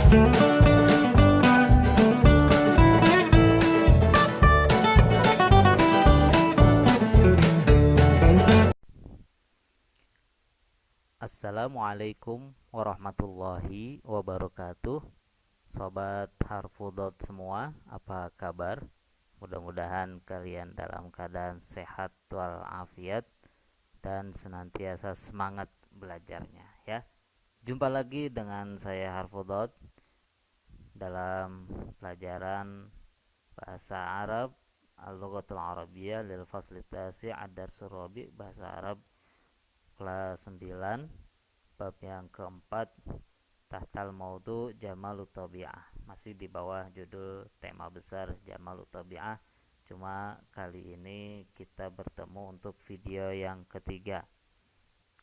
Assalamualaikum warahmatullahi wabarakatuh. Sobat Harfudot semua, apa kabar? Mudah-mudahan kalian dalam keadaan sehat walafiat dan senantiasa semangat belajarnya ya. Jumpa lagi dengan saya Harfudot dalam pelajaran bahasa Arab Al-Lughatul Arabiyyah lil Fasli Tasi' Ad-Darsul Rabi' bahasa Arab kelas 9, bab yang keempat, tahtal maudu Jamalut Tabi'ah, masih di bawah judul tema besar Jamalut Tabi'ah. Cuma kali ini kita bertemu untuk video yang ketiga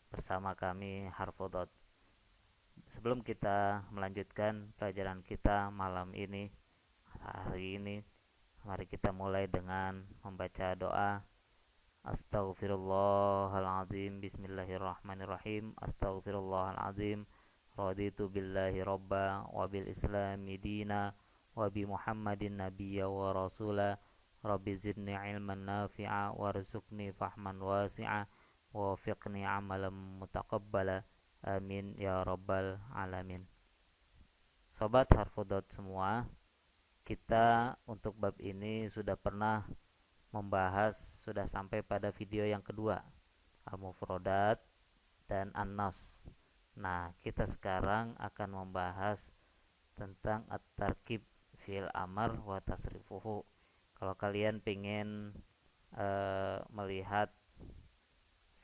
bersama kami Harfudot. Sebelum kita melanjutkan pelajaran kita malam ini, hari ini, mari kita mulai dengan membaca doa. Astaghfirullahaladzim, bismillahirrahmanirrahim. Astaghfirullahaladzim, raditu billahi robba, wabil islami dina, wabi muhammadin nabiyya wa rasula. Rabbi zidni ilman nafi'a, warzuqni fahman wasi'a, wafiqni amalan mutaqabbala. Amin ya rabbal alamin. Sobat Harfudot semua, kita untuk bab ini sudah pernah membahas, sudah sampai pada video yang kedua, Al-Mufrodat dan An-Nas. Nah, kita sekarang akan membahas tentang at-tarkib fi'il amar wa tasrifuhu. Kalau kalian pengen melihat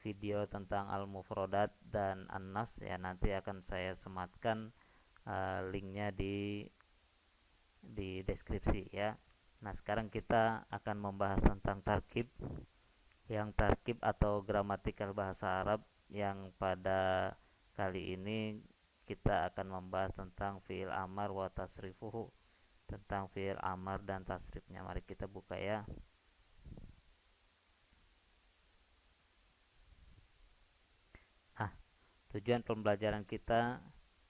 video tentang Al-Mufrodat dan An-Nas, ya nanti akan saya sematkan linknya di deskripsi ya. Nah, sekarang kita akan membahas tentang tarkib. Yang tarkib atau gramatikal bahasa Arab, yang pada kali ini kita akan membahas tentang fi'il amar wa tasrifuhu, tentang fi'il amar dan tasrifnya. Mari kita buka ya. Nah, tujuan pembelajaran kita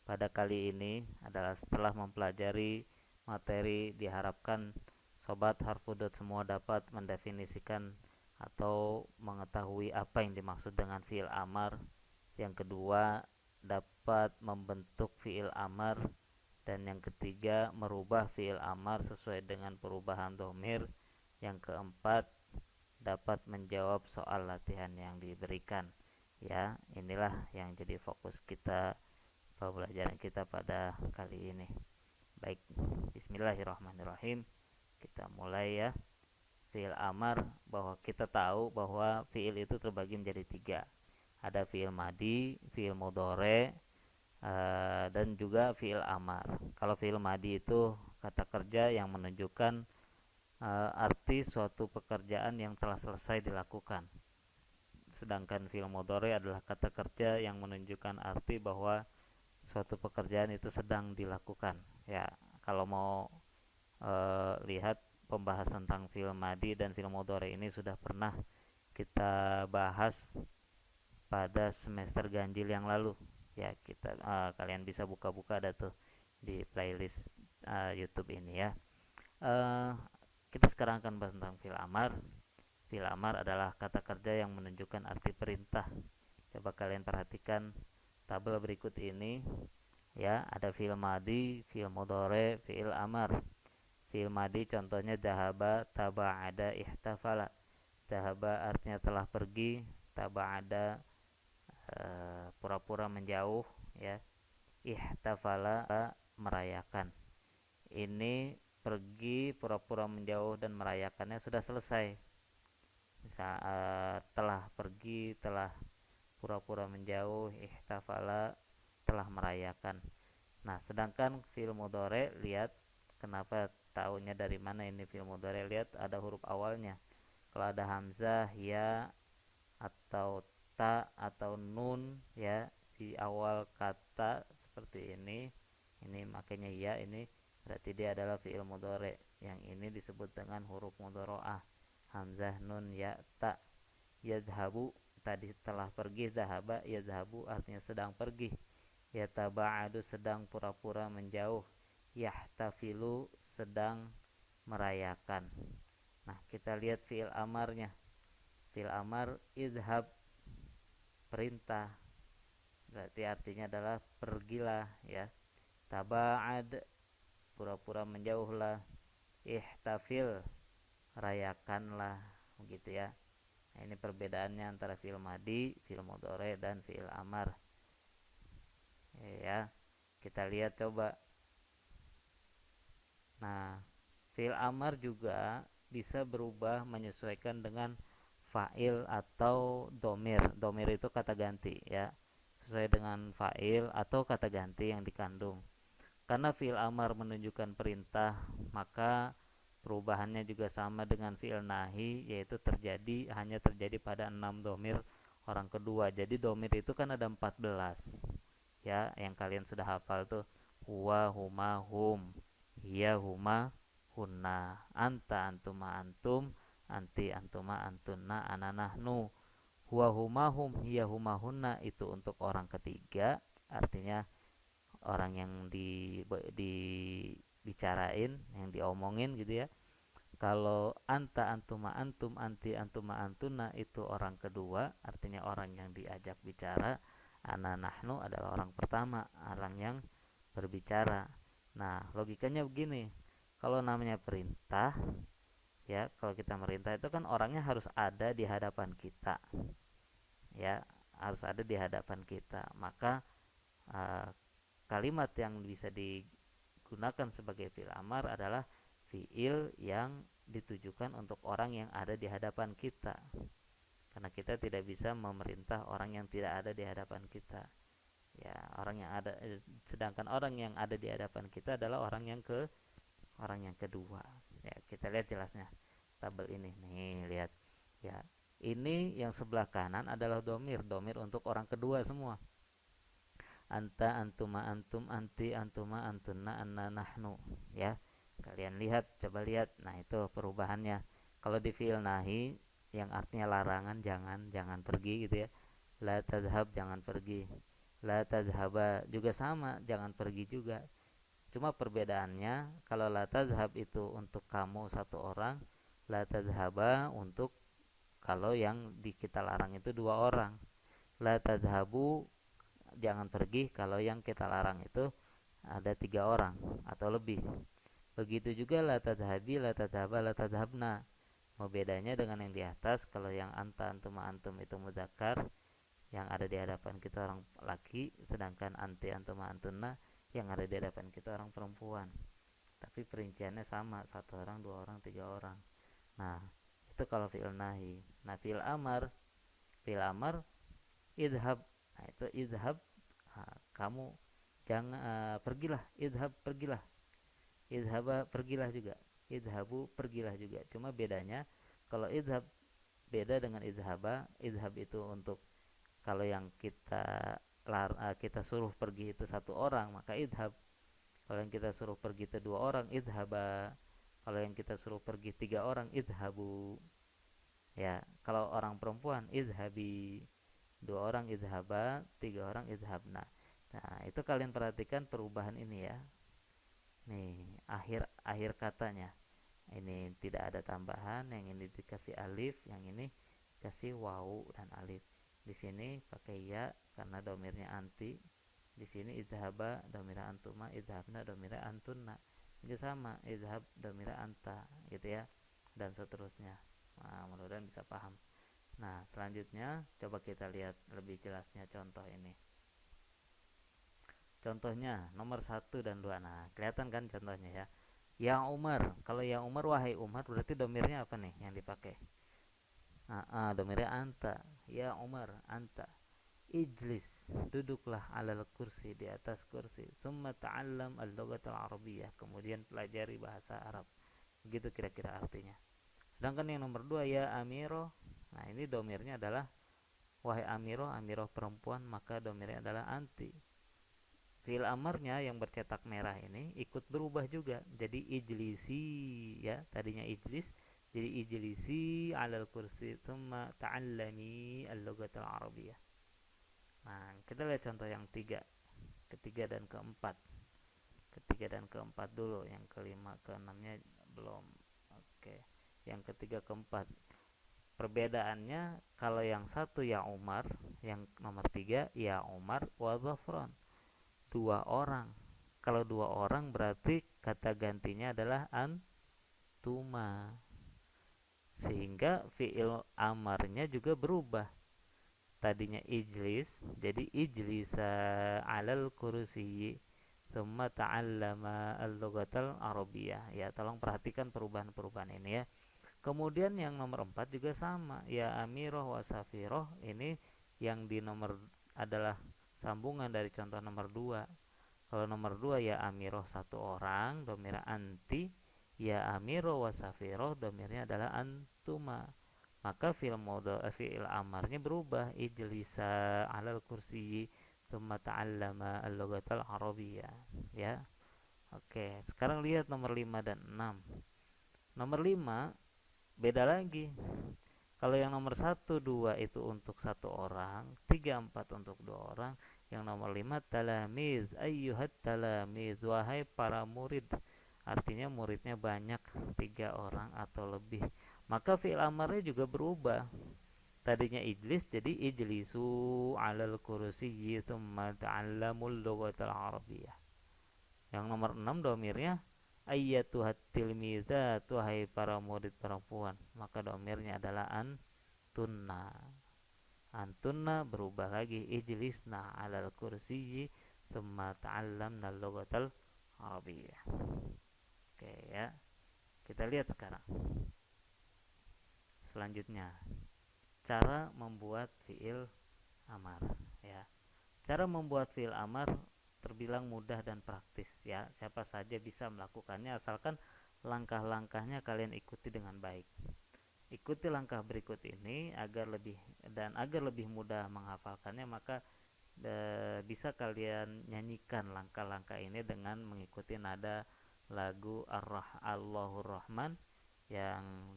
pada kali ini adalah setelah mempelajari materi, diharapkan Sobat Harfudot semua dapat mendefinisikan atau mengetahui apa yang dimaksud dengan fi'il amar. Yang kedua, dapat membentuk fi'il amar. Dan yang ketiga, merubah fi'il amar sesuai dengan perubahan dhamir. Yang keempat, dapat menjawab soal latihan yang diberikan. Ya, inilah yang jadi fokus kita pembelajaran kita pada kali ini. Baik, bismillahirrahmanirrahim. Kita mulai ya. Fi'il amar, bahwa kita tahu bahwa fi'il itu terbagi menjadi tiga. Ada fi'il madi, fi'il mudhari, dan juga fi'il amar. Kalau fi'il madi itu kata kerja yang menunjukkan arti suatu pekerjaan yang telah selesai dilakukan. Sedangkan fi'il mudhari adalah kata kerja yang menunjukkan arti bahwa suatu pekerjaan itu sedang dilakukan. Ya, kalau mau lihat pembahas tentang fi'il madi dan fi'il mudhari ini sudah pernah kita bahas pada semester ganjil yang lalu. Ya, kita kalian bisa buka-buka, ada tuh di playlist YouTube ini ya. Kita sekarang akan bahas tentang fi'il amar. Fi'il amar adalah kata kerja yang menunjukkan arti perintah. Coba kalian perhatikan tabel berikut ini ya, ada fi'il madi, fi'il mudhari, fi'il amar. Fi'il madi contohnya dahaba, taba'ada, ihtafala. Dahaba artinya telah pergi, taba'ada pura-pura menjauh ya. Ihtafala merayakan. Ini pergi, pura-pura menjauh dan merayakannya sudah selesai. Telah pergi, telah pura-pura menjauh, ihtafala telah merayakan. Nah, sedangkan fi'il mudhari, lihat kenapa tahunya dari mana ini fi'il mudhari, lihat ada huruf awalnya. Kalau ada hamzah, ya, atau ta atau nun ya di awal kata seperti ini makanya ya, ini berarti dia adalah fi'il mudhari. Yang ini disebut dengan huruf mudharaah, hamzah, nun, ya, ta. Yadhabu tadi telah pergi, zahaba, yadhabu artinya sedang pergi. Yataba'adu sedang pura-pura menjauh. yahtafilu sedang merayakan. Nah, kita lihat fi'il amarnya. Fi'il amar idhab, perintah, berarti artinya adalah pergilah ya. Taba'ad, pura-pura menjauhlah. Ihtafil, rayakanlah, begitu ya. Nah, ini perbedaannya antara fi'il madi, fi'il mudhari dan fi'il amar. Ya, kita lihat coba. Nah, fi'il amar juga bisa berubah menyesuaikan dengan fa'il atau domir. Domir itu kata ganti ya, sesuai dengan fa'il atau kata ganti yang dikandung. Karena fi'il amar menunjukkan perintah, maka perubahannya juga sama dengan fi'il nahi, yaitu hanya terjadi pada 6 domir orang kedua. Jadi domir itu kan ada 14 ya, yang kalian sudah hafal tuh. Huwa, huma, hum, hiya, huma, hunna, anta, antuma, antum, anti, antuma, antunna, ana, nahnu. Huwa, huma, hum, hiya, huma, hunna itu untuk orang ketiga, artinya orang yang dibicarain, yang diomongin gitu ya. Kalau anta, antuma, antum, anti, antuma, antuna itu orang kedua, artinya orang yang diajak bicara. Ana, nahnu adalah orang pertama, orang yang berbicara. Nah, logikanya begini. Kalau namanya perintah, ya, kalau kita merintah itu kan orangnya harus ada di hadapan kita. Ya, harus ada di hadapan kita. Maka uh, kalimat yang bisa digunakan sebagai fi'il amar adalah fi'il yang ditujukan untuk orang yang ada di hadapan kita, karena kita tidak bisa memerintah orang yang tidak ada di hadapan kita ya. Sedangkan orang yang ada di hadapan kita adalah orang yang kedua ya. Kita lihat jelasnya tabel ini nih, lihat ya. Ini yang sebelah kanan adalah domir untuk orang kedua semua. Anta, antuma, antum, anti, antuma, antunna, anna, nahnu ya. Kalian lihat, coba lihat. Nah, itu perubahannya. Kalau di fi'il nahi yang artinya larangan, jangan pergi gitu ya. La tadhhab, jangan pergi. La tadhhaba juga sama, jangan pergi juga. Cuma perbedaannya, kalau la tadhhab itu untuk kamu satu orang, la tadhhaba untuk kalau yang kita larang itu dua orang. La tadhhabu, jangan pergi kalau yang kita larang itu ada tiga orang atau lebih. Begitu juga la tadhabi, la tadhaba, la tadhabna. Mau bedanya dengan yang di atas, kalau yang anta, antuma, antum itu mudzakkar, yang ada di hadapan kita orang laki, sedangkan anti, antuma, antunna yang ada di hadapan kita orang perempuan. Tapi perinciannya sama, satu orang, dua orang, tiga orang. Nah, itu kalau fi'il nahi. Nah, fi'il amar idhab. Nah, itu idhab, kamu jangan, pergilah. Idhab, pergilah. Idhaba, pergilah juga. Idhabu, pergilah juga. Cuma bedanya, kalau idhab beda dengan idhaba. Idhab itu untuk kalau yang kita suruh pergi itu satu orang, maka idhab. Kalau yang kita suruh pergi itu dua orang, idhaba. Kalau yang kita suruh pergi tiga orang, idhabu. Ya, kalau orang perempuan, idhabi. Dua orang idhaba, tiga orang idhabna. Nah, itu kalian perhatikan perubahan ini ya. Nih, akhir katanya. Ini tidak ada tambahan, yang ini dikasih alif, yang ini dikasih wawu dan alif. Di sini pakai ya karena domirnya anti. Di sini idhaba domira antuma, idhabna domira antunna. Juga sama, idhab domira anta gitu ya. Dan seterusnya. Nah, mudah-mudahan bisa paham. Nah, selanjutnya coba kita lihat lebih jelasnya contoh ini. Contohnya nomor 1 dan 2. Nah, kelihatan kan contohnya ya. Ya Umar. Kalau ya Umar, wahai Umar, berarti domirnya apa nih yang dipakai? Domirnya anta. Ya Umar, anta. Ijlis, duduklah alal kursi, di atas kursi. Tsumma ta'allam al-lughat al-arabiyyah. Kemudian pelajari bahasa Arab. Begitu kira-kira artinya. Sedangkan yang nomor 2 ya Amiro. Nah, ini domirnya adalah wahai Amiro, Amiro perempuan, maka domirnya adalah anti. Fi'il amarnya yang bercetak merah ini ikut berubah juga. Jadi ijlisi ya, tadinya ijlis jadi ijlisi alal kursi tsumma ta'allami al-lughat al-arabiyyah. Nah, kita lihat contoh yang ketiga dan keempat. Ketiga dan keempat dulu, yang kelima keenamnya belum. Oke, yang ketiga keempat. Perbedaannya, kalau yang satu ya Umar, yang nomor tiga ya Umar wa Dhafran, dua orang. Kalau dua orang berarti kata gantinya adalah antuma, sehingga fiil amarnya juga berubah. Tadinya ijlis jadi ijlisa alal kursi, thumma ta'allama al-lughatal arabiyyah. Ya, tolong perhatikan perubahan-perubahan ini ya. Kemudian yang nomor 4 juga sama, ya amiroh wa safiroh, ini yang di nomor adalah sambungan dari contoh nomor 2. Kalau nomor 2 ya amiroh satu orang, domirnya anti, ya amiroh wa safiroh, domirnya adalah antuma. Maka fi'il amarnya berubah, ijlisa alal kursi thumma ta'allama al-lughatal arabiyyah. Ya. Oke, sekarang lihat nomor 5 dan 6. Nomor 5 beda lagi. Kalau yang nomor 1, 2 itu untuk satu orang, 3, 4 untuk dua orang. Yang nomor 5, talamiz, ayyuhat talamiz, wahai para murid. Artinya muridnya banyak, 3 orang atau lebih. Maka fi'il amarnya juga berubah. Tadinya ijlis jadi ijlisu alal kursiyyi tsumma ta'allamul lughatal arabiyyah. Yang nomor 6 domirnya ayyatuhat tilmizat, wahai para murid perempuan. Maka domirnya adalah antunna. Antunna berubah lagi, ijlisna alal kursiyyi tsumma ta'allamna lughatal arabiyyah. Oke ya. Kita lihat sekarang. Selanjutnya, cara membuat fiil amar ya. Cara membuat fiil amar terbilang mudah dan praktis ya. Siapa saja bisa melakukannya asalkan langkah-langkahnya kalian ikuti dengan baik. Ikuti langkah berikut ini agar lebih mudah menghafalkannya, maka bisa kalian nyanyikan langkah-langkah ini dengan mengikuti nada lagu Allahur Rahman yang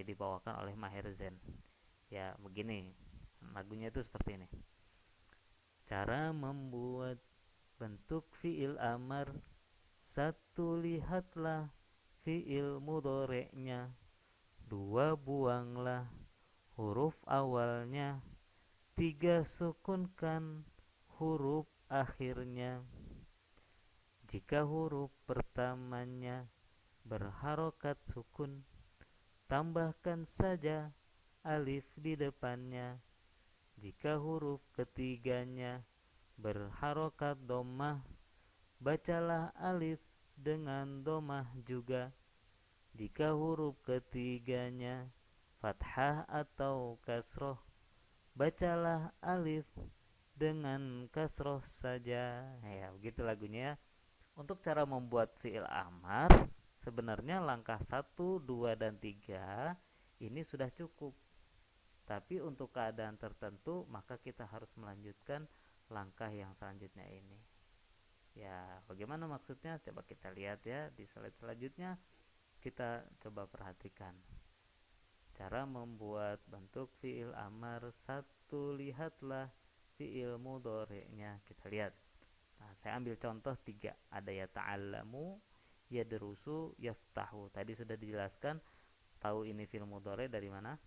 dibawakan oleh Maher Zain. Ya, begini. Lagunya itu seperti ini. Cara membuat bentuk fiil amar: satu, lihatlah fiil mudhoreknya. Dua, buanglah huruf awalnya. Tiga, sukunkan huruf akhirnya. Jika huruf pertamanya berharokat sukun, tambahkan saja alif di depannya. Jika huruf ketiganya berharokat domah, bacalah alif dengan domah juga. Jika huruf ketiganya fathah atau kasroh, bacalah alif dengan kasroh saja. Ya, begitu lagunya. Untuk cara membuat fi'il amar, sebenarnya langkah 1, 2, dan 3 ini sudah cukup. Tapi untuk keadaan tertentu, maka kita harus melanjutkan langkah yang selanjutnya ini. Ya, bagaimana maksudnya? Coba kita lihat ya di slide selanjutnya. Kita coba perhatikan cara membuat bentuk fiil amar. Satu, lihatlah fiil mudhoreknya. Kita lihat. Nah, saya ambil contoh 3. Ada ya ta'allamu, yadrusu, yaftahu. Tadi sudah dijelaskan, tahu ini fiil mudhorek dari mana?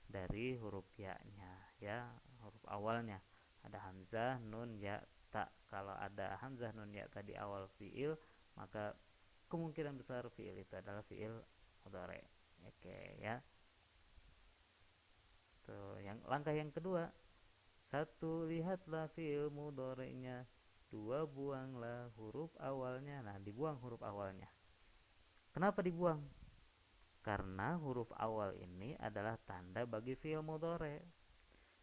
Dari huruf ya-nya ya, huruf awalnya. Ada hamzah, nun, ya, ta. Kalau ada hamzah, nun, ya tadi awal fiil, maka kemungkinan besar fiil itu adalah fiil mudhari. Oke ya. Tuh, langkah yang kedua. Satu, lihatlah fiil mudhari'nya. Dua, buanglah huruf awalnya. Nah, dibuang huruf awalnya. Kenapa dibuang? Karena huruf awal ini adalah tanda bagi fiil mudhari.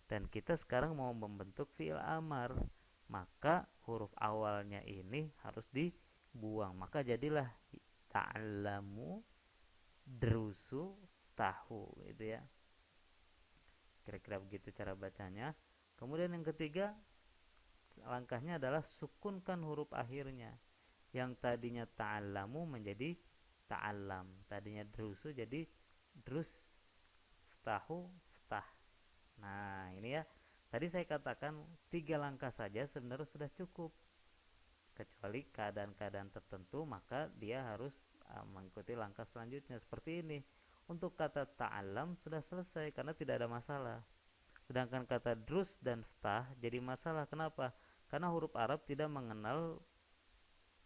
Dan kita sekarang mau membentuk fiil amar, maka huruf awalnya ini harus dibuang. Maka jadilah ta'allamu, drusu, tahu, gitu ya. Kira-kira begitu cara bacanya. Kemudian yang ketiga, langkahnya adalah sukunkan huruf akhirnya. Yang tadinya ta'allamu menjadi ta'allam. Tadinya drusu jadi drus, tahu, ftah. Nah, ini ya. Tadi saya katakan 3 langkah saja sebenarnya sudah cukup. kecuali keadaan-keadaan tertentu, maka dia harus mengikuti langkah selanjutnya seperti ini. Untuk kata ta'alam sudah selesai karena tidak ada masalah. Sedangkan kata drus dan ftah jadi masalah. Kenapa? Karena huruf Arab tidak mengenal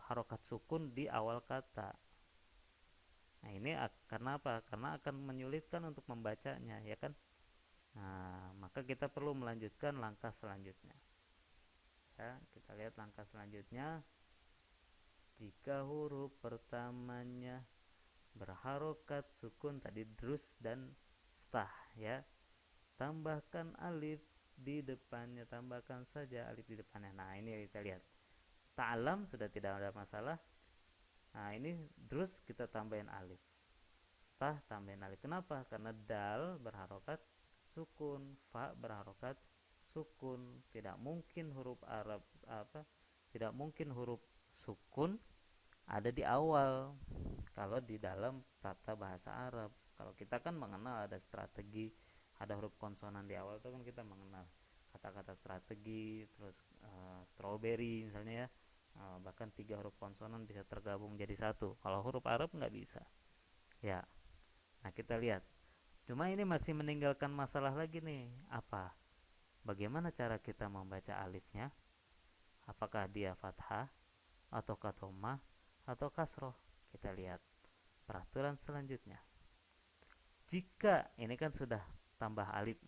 harokat sukun di awal kata. Nah ini karena apa? Karena akan menyulitkan untuk membacanya, ya kan? Nah, maka kita perlu melanjutkan langkah selanjutnya. Ya, kita lihat langkah selanjutnya. Jika huruf pertamanya berharokat sukun tadi drus dan ftah, ya, tambahkan alif di depannya, tambahkan saja alif di depannya. Nah ini kita lihat, ta'alam sudah tidak ada masalah. Nah ini drus kita tambahin alif, ftah tambahin alif. Kenapa? Karena dal berharokat sukun, fa berharokat sukun. Tidak mungkin huruf Arab tidak mungkin huruf sukun ada di awal kalau di dalam tata bahasa Arab. Kalau kita kan mengenal ada strategi, ada huruf konsonan di awal itu kan kita mengenal kata-kata strategi, terus strawberry misalnya, ya, bahkan 3 huruf konsonan bisa tergabung jadi satu. Kalau huruf Arab nggak bisa, ya. Nah kita lihat, cuma ini masih meninggalkan masalah lagi nih. Apa? Bagaimana cara kita membaca alifnya? Apakah dia fathah atau dhammah atau kasroh? Kita lihat peraturan selanjutnya. Jika ini kan sudah tambah alif,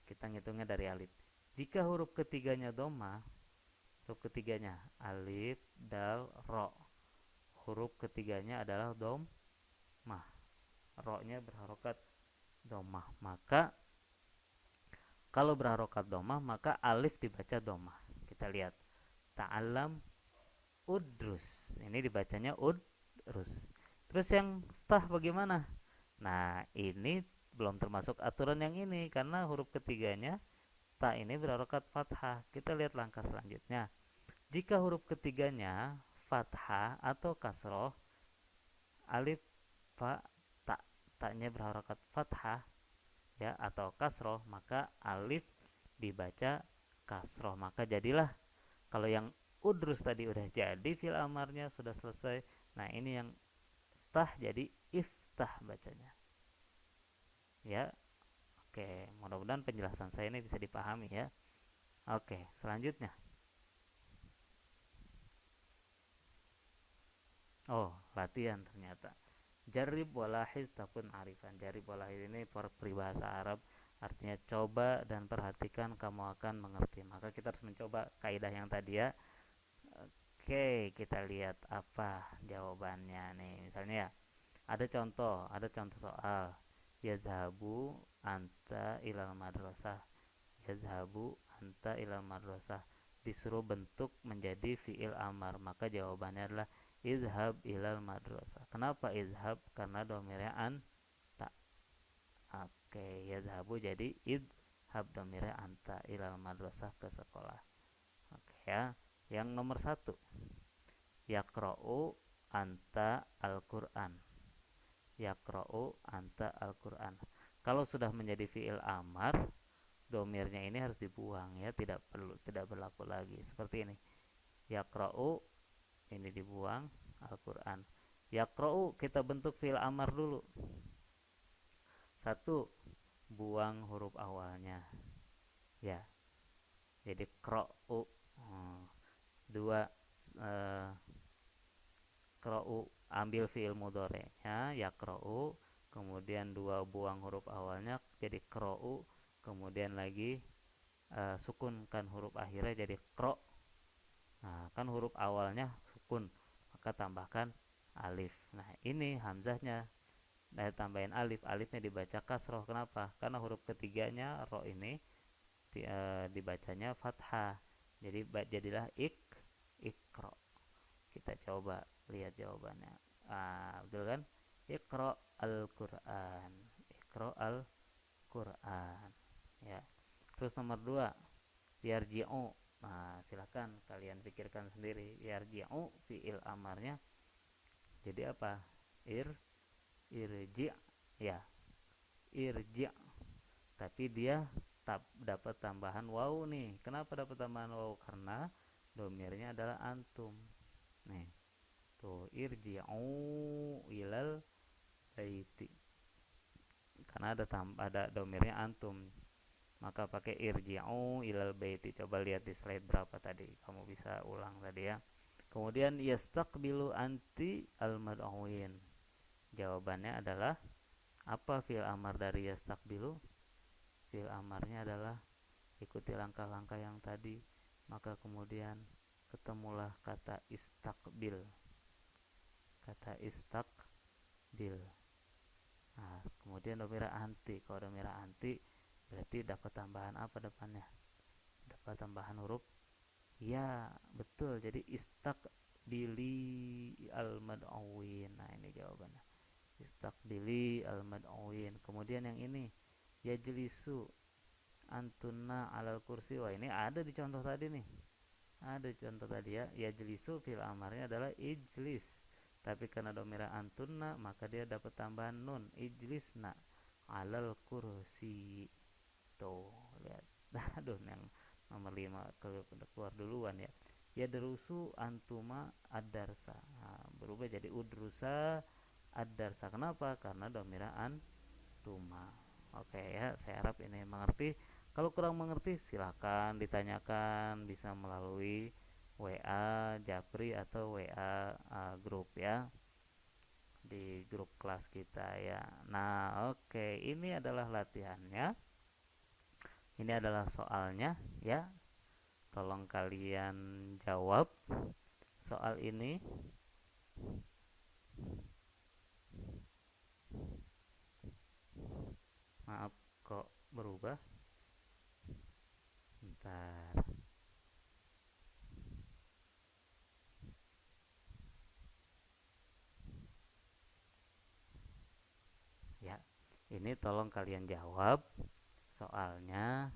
kita ngitungnya dari alif. Jika huruf ketiganya dhammah, huruf ketiganya alif, dal, ro, huruf ketiganya adalah dhammah, ro-nya berharokat dhammah, maka kalau berharokat dhammah maka alif dibaca dhammah. Kita lihat ta'alam udrus, ini dibacanya udrus. Terus yang tah bagaimana? Nah ini belum termasuk aturan yang ini karena huruf ketiganya ta ini berharokat fathah. Kita lihat langkah selanjutnya. Jika huruf ketiganya fathah atau kasroh, alif, fa, ta, ta-nya berharokat fathah, ya, atau kasroh, maka alif dibaca kasroh. Maka jadilah, kalau yang udrus tadi udah jadi fil amarnya sudah selesai. Nah ini yang tah jadi iftah bacanya, ya. Oke, mudah-mudahan penjelasan saya ini bisa dipahami, ya. Oke, selanjutnya. Oh, latihan ternyata. Jarib walahis takun arifan. Jarib walahis ini peribahasa Arab, artinya coba dan perhatikan kamu akan mengerti. Maka kita harus mencoba kaidah yang tadi, ya. Oke, kita lihat apa jawabannya nih. Misalnya, ya, ada contoh soal. Yazhabu anta ilal madrasah. Yazhabu anta ilal madrasah. Disuruh bentuk menjadi fiil amar, maka jawabannya adalah izhab ilal madrasah. Kenapa izhab? Karena domirnya anta. Oke, yazhabu jadi izhab, domirnya anta, ilal madrasah, ke sekolah. Oke, ya. Yang nomor 1, yaqra'u anta al-Qur'an. Yaqra'u anta al-Qur'an. Kalau sudah menjadi fiil amar, domirnya ini harus dibuang, ya, tidak berlaku lagi. Seperti ini. Yaqra'u ini dibuang, Al-Qur'an. Yaqra'u kita bentuk fiil amar dulu. 1, buang huruf awalnya, ya. Jadi qra'u. 2, qra'u ambil fiil mudhari'nya yaqra'u, kemudian 2 buang huruf awalnya jadi qra'u, kemudian lagi sukunkan huruf akhirnya jadi qra'. Nah, kan huruf awalnya sukun, maka tambahkan alif. Nah, ini hamzahnya tambahin alif, alifnya dibaca kasroh. Kenapa? Karena huruf ketiganya ro ini dibacanya fathah. Jadi jadilah ikra. Kita coba lihat jawabannya. Betul kan? Iqra al-Qur'an. Iqra al-Qur'an. Ya. Terus nomor 2, yarji'u. Nah, silakan kalian pikirkan sendiri. Yarji'u fiil amarnya jadi apa? Irji', ya. Irji'. Tapi dia dapat tambahan waw nih. Kenapa dapat tambahan waw? Karena domirnya adalah antum. Nih, tuh irji'u ilal baiti. Karena ada domirnya antum, maka pakai irji'u ilal baiti. Coba lihat di slide berapa tadi, kamu bisa ulang tadi ya. Kemudian yastaqbilu anti al-mad'uin. Jawabannya adalah apa fi'il amar dari yastaqbilu? Fi'il amarnya adalah ikuti langkah-langkah yang tadi, maka kemudian ketemulah kata istaqbil. Kata istaqbil. Nah, kemudian domira anti. Kalau domira anti berarti dapat tambahan apa depannya? Dapat tambahan huruf ya, betul. Jadi istaqbili al-mad'uin. Nah, ini jawabannya. Istaqbili al-mad'uin. Kemudian yang ini yajlisu antunna alal kursi. Wah, ini ada di contoh tadi nih. Ada di contoh tadi ya. Yajlisu fil amarnya adalah ijlis. Tapi karena domira antunna maka dia dapat tambahan nun, ijlisna alal kursi. Tuh, lihat. Aduh, yang nomor 5 keluar duluan ya. Ya derusu antuma ad-darsa. Nah, berubah jadi udrusa ad-darsa. Kenapa? Karena domira antuma. Oke ya, saya harap ini mengerti. Kalau kurang mengerti silakan ditanyakan, bisa melalui WA Japri atau WA grup ya, di grup kelas kita ya. Nah, oke, ini adalah latihannya. Ini adalah soalnya ya. Tolong kalian jawab soal ini. Maaf kok berubah. Bentar. Ya, ini tolong kalian jawab soalnya.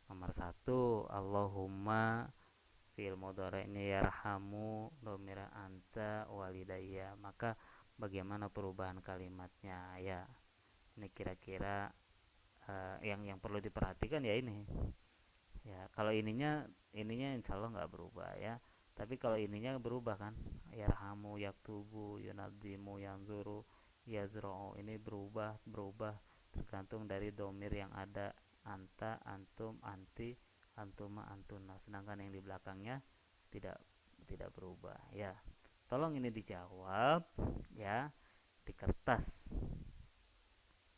Nomor 1, Allahumma fi'il mudhari ini yarhamu domira anta walidayya. Maka bagaimana perubahan kalimatnya ya? Ini kira-kira yang perlu diperhatikan ya ini. Ya, kalau ininya insya Allah nggak berubah ya. Tapi kalau ininya berubah kan, yarhamu yaktubu yunadimu yanzuru yazra'u, ini berubah tergantung dari domir yang ada, anta, antum, anti, antuma, antuna. Sedangkan yang di belakangnya tidak tidak berubah ya. Tolong ini dijawab ya di kertas.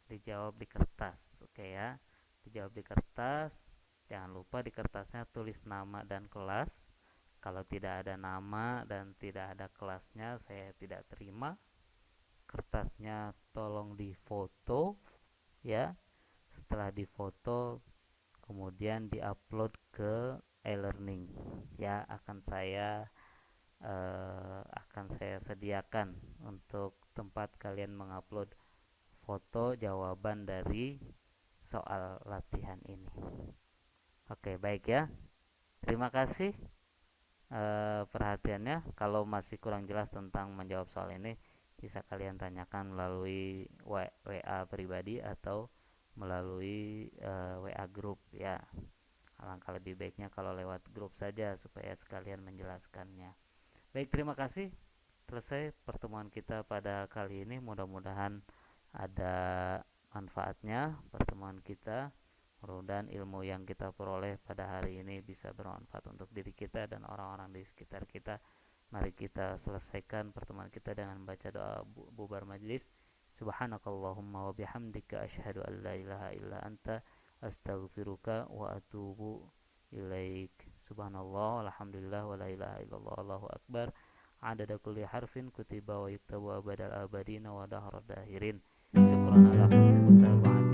Dijawab di kertas. Oke ya. Dijawab di kertas. Jangan lupa di kertasnya tulis nama dan kelas. Kalau tidak ada nama dan tidak ada kelasnya, saya tidak terima. Kertasnya tolong difoto ya. Setelah difoto, kemudian diupload ke e-learning ya. Akan saya sediakan untuk tempat kalian mengupload foto jawaban dari soal latihan ini. Oke, baik ya. Terima kasih perhatiannya. Kalau masih kurang jelas tentang menjawab soal ini, bisa kalian tanyakan melalui WA pribadi atau melalui WA grup ya. Alangkah lebih baiknya kalau lewat grup saja supaya sekalian menjelaskannya. Baik, terima kasih. Selesai pertemuan kita pada kali ini. Mudah-mudahan ada manfaatnya pertemuan kita. Mudah-mudahan ilmu yang kita peroleh pada hari ini bisa bermanfaat untuk diri kita dan orang-orang di sekitar kita. Mari kita selesaikan pertemuan kita dengan membaca doa bubar majlis. Subhanakallahumma wa bihamdika asyhadu an la ilaha illa anta astaghfiruka wa atubu ilaik. Subhanallah walhamdulillah wa la ilaha illallah Allahu akbar. Adada kulli harfin kutiba wa yuktabu abadal abadina wa dahrad dahirin. Syukran ala husni mutaba'ati.